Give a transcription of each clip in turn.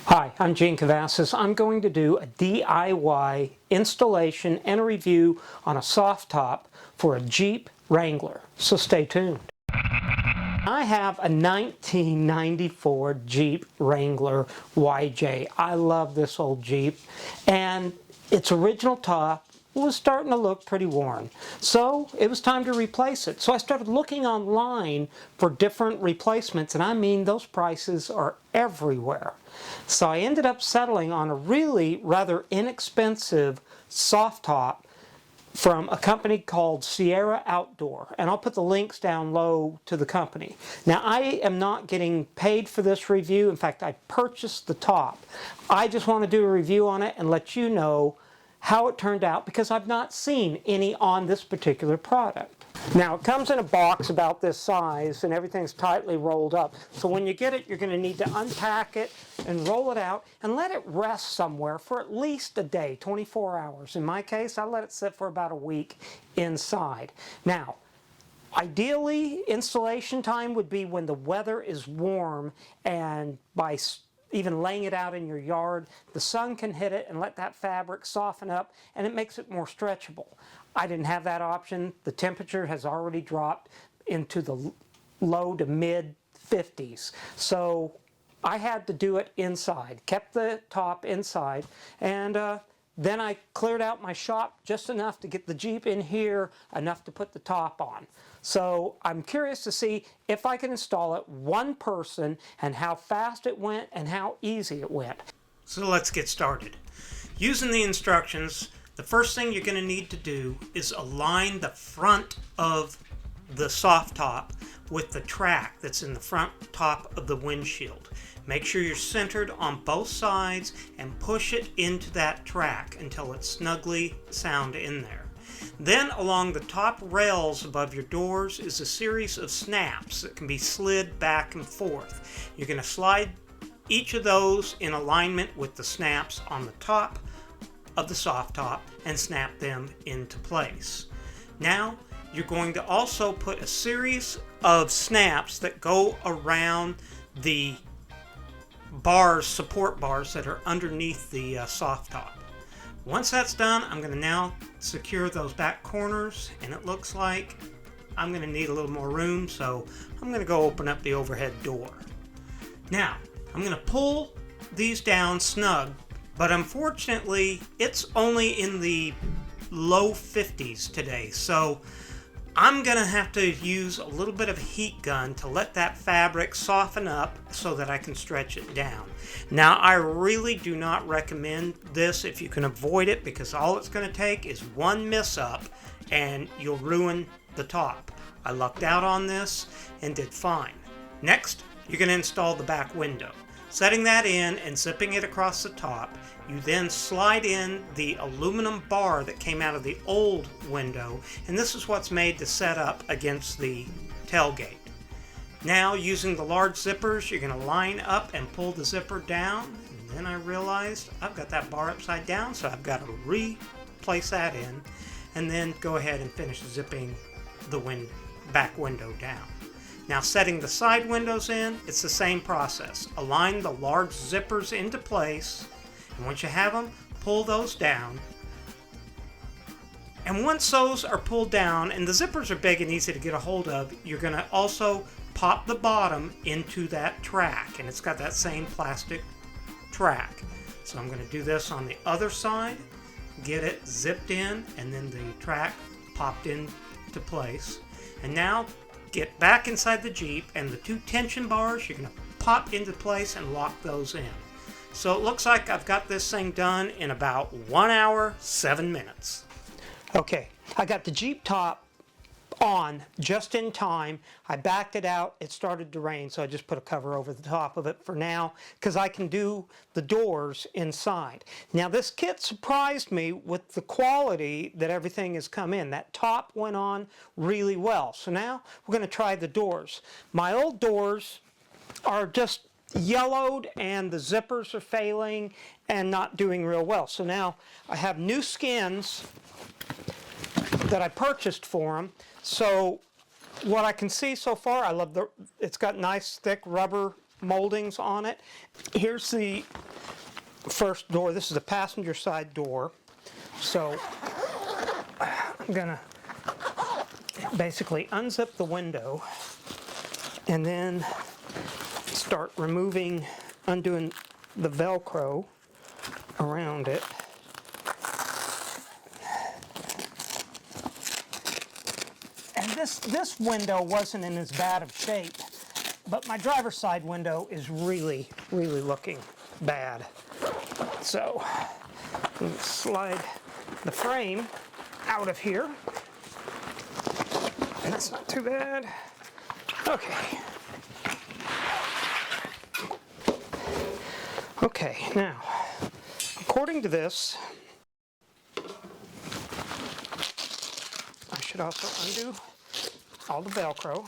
Hi, I'm Gene Cavazos. I'm going to do a DIY installation and a review on a soft top for a Jeep Wrangler, so stay tuned. I have a 1994 Jeep Wrangler YJ. I love this old Jeep, and its original top was starting to look pretty worn. So it was time to replace it. So I started looking online for different replacements, and I mean those prices are everywhere. So I ended up settling on a really rather inexpensive soft top from a company called Sierra Outdoor, and I'll put the links down low to the company. Now, I am not getting paid for this review. In fact, I purchased the top. I just want to do a review on it and let you know how it turned out because I've not seen any on this particular product. Now, it comes in a box about this size and everything's tightly rolled up. So when you get it, you're going to need to unpack it and roll it out and let it rest somewhere for at least a day, 24 hours. In my case, I let it sit for about a week inside. Now, ideally, installation time would be when the weather is warm, and by even laying it out in your yard, the sun can hit it and let that fabric soften up, and it makes it more stretchable. I didn't have that option. The temperature has already dropped into the low to mid 50s. So I had to do it inside, kept the top inside, and then I cleared out my shop just enough to get the Jeep in here, enough to put the top on. So I'm curious to see if I can install it one person and how fast it went and how easy it went. So let's get started. Using the instructions, the first thing you're going to need to do is align the front of the soft top with the track that's in the front top of the windshield. Make sure you're centered on both sides and push it into that track until it's snugly sound in there. Then along the top rails above your doors is a series of snaps that can be slid back and forth. You're going to slide each of those in alignment with the snaps on the top of the soft top and snap them into place. Now you're going to also put a series of snaps that go around the bars, support bars that are underneath the soft top. Once that's done, I'm going to now secure those back corners, and it looks like I'm going to need a little more room, so I'm going to go open up the overhead door. Now, I'm going to pull these down snug, but unfortunately, it's only in the low 50s today, so I'm going to have to use a little bit of a heat gun to let that fabric soften up so that I can stretch it down. Now, I really do not recommend this if you can avoid it, because all it's going to take is one miss up and you'll ruin the top. I lucked out on this and did fine. Next, you're going to install the back window. Setting that in and zipping it across the top, you then slide in the aluminum bar that came out of the old window, and this is what's made to set up against the tailgate. Now, using the large zippers, you're going to line up and pull the zipper down, and then I realized I've got that bar upside down, so I've got to replace that in, and then go ahead and finish zipping the back window down. Now, setting the side windows in, it's the same process. Align the large zippers into place, and once you have them, pull those down. And once those are pulled down, and the zippers are big and easy to get a hold of, you're going to also pop the bottom into that track, and it's got that same plastic track. So I'm going to do this on the other side, get it zipped in, and then the track popped into place. And now, get back inside the Jeep, and the two tension bars, you're going to pop into place and lock those in. So it looks like I've got this thing done in about 1 hour, 7 minutes. Okay, I got the Jeep top on just in time. I backed it out. It started to rain, so I just put a cover over the top of it for now because I can do the doors inside. Now, this kit surprised me with the quality that everything has come in. That top went on really well. So now we're going to try the doors. My old doors are just yellowed and the zippers are failing and not doing real well. So now I have new skins that I purchased for them. So what I can see so far, it's got nice thick rubber moldings on it. Here's the first door. This is a passenger side door. So I'm gonna basically unzip the window and then start undoing the Velcro around it. And this window wasn't in as bad of shape, but my driver's side window is really looking bad. So I'm going to slide the frame out of here. And that's not too bad. Okay. Okay, now, according to this, I should also undo all the Velcro.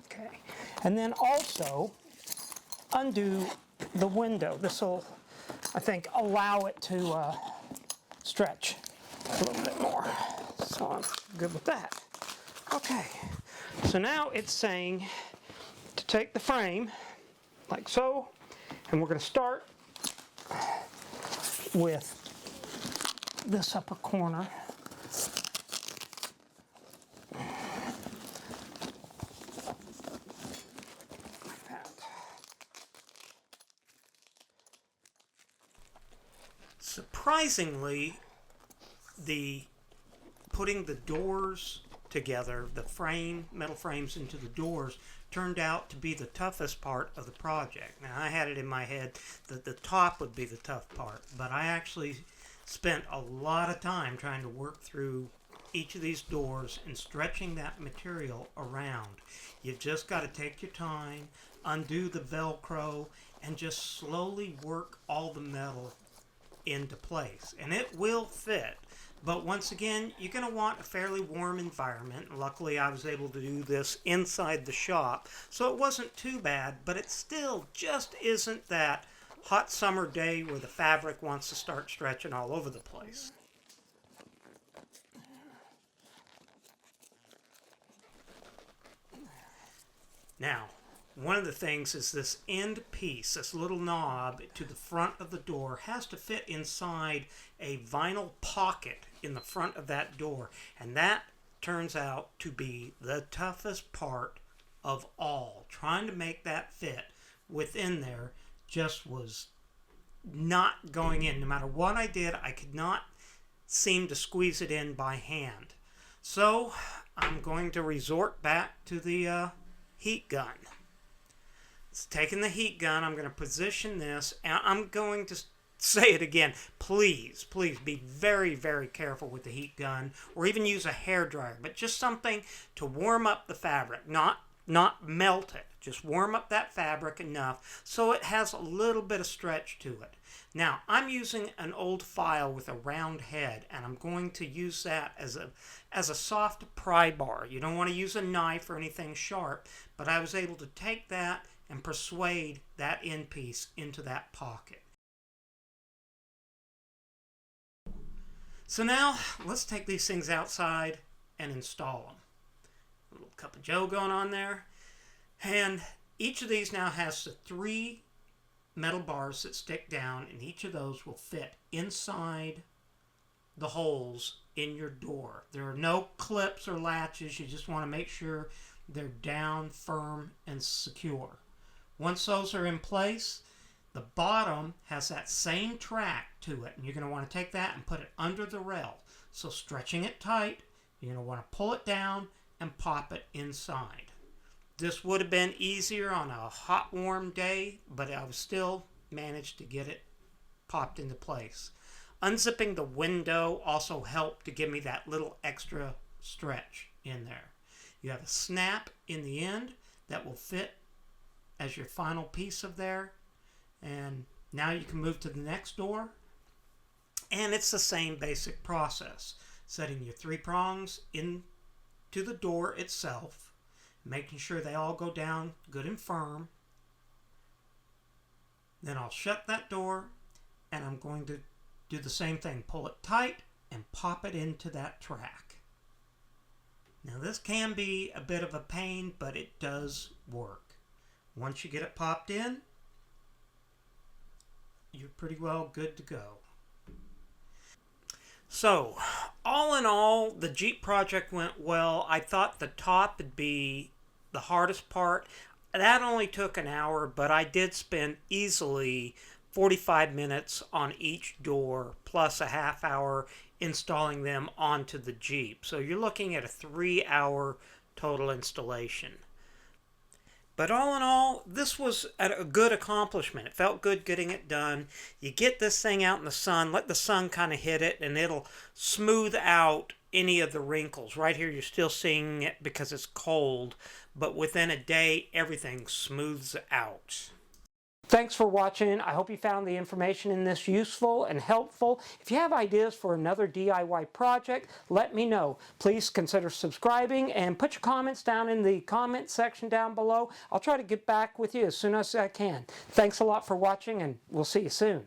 Okay, and then also undo the window. This will, I think, allow it to stretch a little bit more. So I'm good with that. Okay, so now it's saying to take the frame like so, and we're going to start with this upper corner. Like that. Surprisingly, putting the doors together, the metal frames into the doors, turned out to be the toughest part of the project. Now, I had it in my head that the top would be the tough part, but I actually spent a lot of time trying to work through each of these doors and stretching that material around. You've just got to take your time, undo the Velcro, and just slowly work all the metal into place. And it will fit. But once again, you're going to want a fairly warm environment. Luckily, I was able to do this inside the shop, so it wasn't too bad, but it still just isn't that hot summer day where the fabric wants to start stretching all over the place. Now, one of the things is this end piece, this little knob to the front of the door, has to fit inside a vinyl pocket in the front of that door. And that turns out to be the toughest part of all. Trying to make that fit within there just was not going in. No matter what I did, I could not seem to squeeze it in by hand. So I'm going to resort back to the heat gun. It's taking the heat gun. I'm going to position this, and I'm going to say it again. Please be very careful with the heat gun, or even use a hairdryer, but just something to warm up the fabric, not melt it. Just warm up that fabric enough so it has a little bit of stretch to it. Now, I'm using an old file with a round head, and I'm going to use that as a soft pry bar. You don't want to use a knife or anything sharp, but I was able to take that and persuade that end piece into that pocket. So now, let's take these things outside and install them. A little cup of joe going on there. And each of these now has the 3 metal bars that stick down, and each of those will fit inside the holes in your door. There are no clips or latches. You just want to make sure they're down, firm, and secure. Once those are in place, the bottom has that same track to it, and you're going to want to take that and put it under the rail. So stretching it tight, you're going to want to pull it down and pop it inside. This would have been easier on a hot, warm day, but I still managed to get it popped into place. Unzipping the window also helped to give me that little extra stretch in there. You have a snap in the end that will fit as your final piece of there. And now you can move to the next door. And it's the same basic process. Setting your 3 prongs into the door itself, making sure they all go down good and firm. Then I'll shut that door, and I'm going to do the same thing. Pull it tight and pop it into that track. Now this can be a bit of a pain, but it does work. Once you get it popped in, you're pretty well good to go. So, all in all, the Jeep project went well. I thought the top would be the hardest part. That only took an hour, but I did spend easily 45 minutes on each door, plus a half hour installing them onto the Jeep. So you're looking at a 3-hour total installation. But all in all, this was a good accomplishment. It felt good getting it done. You get this thing out in the sun, let the sun kind of hit it, and it'll smooth out any of the wrinkles. Right here, you're still seeing it because it's cold, but within a day, everything smooths out. Thanks for watching. I hope you found the information in this useful and helpful. If you have ideas for another DIY project, let me know. Please consider subscribing and put your comments down in the comment section down below. I'll try to get back with you as soon as I can. Thanks a lot for watching, and we'll see you soon.